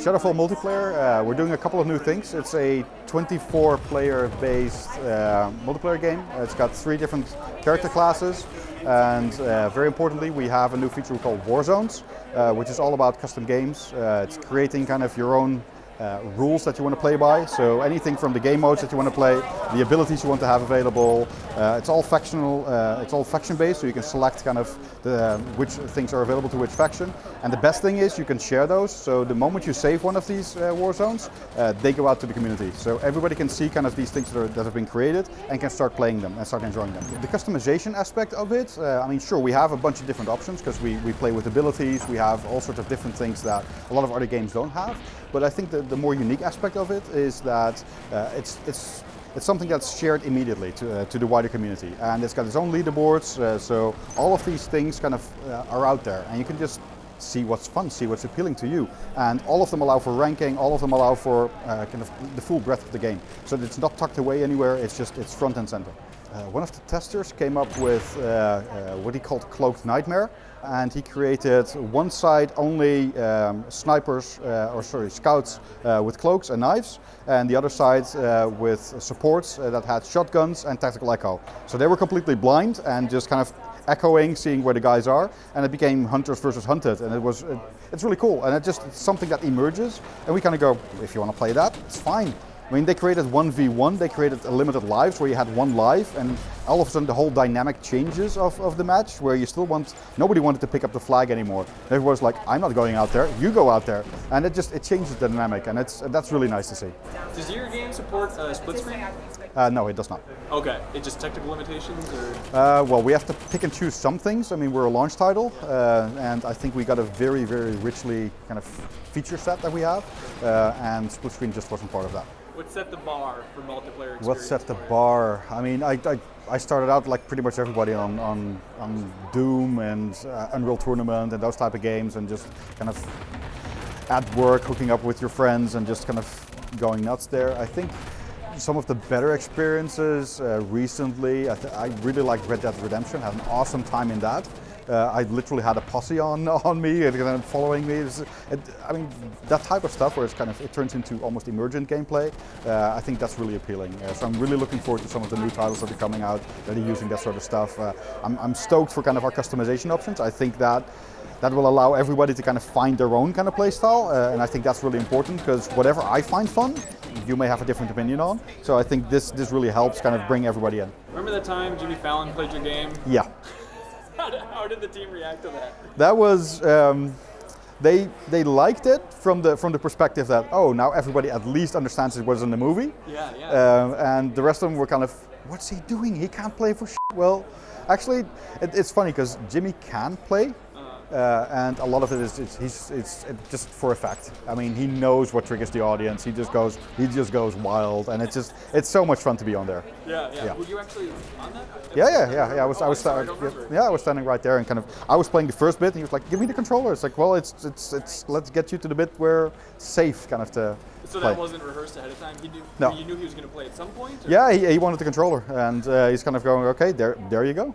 Shadowfall multiplayer, we're doing a couple of new things. It's a 24-player based multiplayer game. It's got 3 different character classes, and very importantly, we have a new feature we call War Zones, which is all about custom games. It's creating kind of your own rules that you want to play by. So anything from the game modes that you want to play, the abilities you want to have available. It's all factional. It's all faction based, so you can select kind of which things are available to which faction. And the best thing is you can share those. So the moment you save one of these war zones, they go out to the community. So everybody can see kind of these things that have been created and can start playing them and start enjoying them. The customization aspect of it, I mean, sure, we have a bunch of different options because we play with abilities. We have all sorts of different things that a lot of other games don't have. But I think the more unique aspect of it is that it's something that's shared immediately to the wider community, and it's got its own leaderboards. So all of these things kind of are out there, and you can just see what's fun, see what's appealing to you. And all of them allow for ranking. All of them allow for kind of the full breadth of the game. So it's not tucked away anywhere. It's front and center. One of the testers came up with what he called Cloaked Nightmare, and he created one side only scouts with cloaks and knives, and the other side with supports that had shotguns and tactical echo. So they were completely blind and just kind of echoing, seeing where the guys are, and it became hunters versus hunted, and it's really cool, and it's something that emerges, and we kind of go, if you want to play that, it's fine. I mean, they created 1v1, they created a limited lives where you had 1 life, and all of a sudden the whole dynamic changes of the match, where you still nobody wanted to pick up the flag anymore. Everyone's like, I'm not going out there, you go out there. And it changes the dynamic, and that's really nice to see. Does your game support split screen? No, it does not. Okay, it's just technical limitations, or? Well, we have to pick and choose some things. I mean, we're a launch title, and I think we got a very, very richly kind of feature set that we have, and split screen just wasn't part of that. What set the bar for multiplayer experience? What set the bar? I mean, I started out like pretty much everybody on Doom and Unreal Tournament and those type of games, and just kind of at work hooking up with your friends and just kind of going nuts there. I think some of the better experiences recently, I really liked Red Dead Redemption, had an awesome time in that. I literally had a posse on me and following me. I mean, that type of stuff where it turns into almost emergent gameplay. I think that's really appealing. So I'm really looking forward to some of the new titles that are coming out that are using that sort of stuff. I'm stoked for kind of our customization options. I think that will allow everybody to kind of find their own kind of play style, and I think that's really important, because whatever I find fun, you may have a different opinion on. So I think this really helps kind of bring everybody in. Remember that time Jimmy Fallon played your game? Yeah. How did the team react to that? That was, they liked it from the perspective that, oh, now everybody at least understands it was in the movie. Yeah. And the rest of them were kind of, what's he doing? He can't play for shit. Well, actually, it's funny because Jimmy can play. And a lot of it is it's just for effect. I mean, he knows what triggers the audience. He just goes wild, and it's so much fun to be on there. Yeah. Were you actually on that? Yeah. I was standing right there, and kind of I was playing the first bit, and he was like, "Give me the controller." It's like, well, it's let's get you to the bit where it's safe, kind of to. So play. That wasn't rehearsed ahead of time. He knew. No. You knew he was going to play at some point. Or? Yeah, he wanted the controller, and he's kind of going, okay, there you go.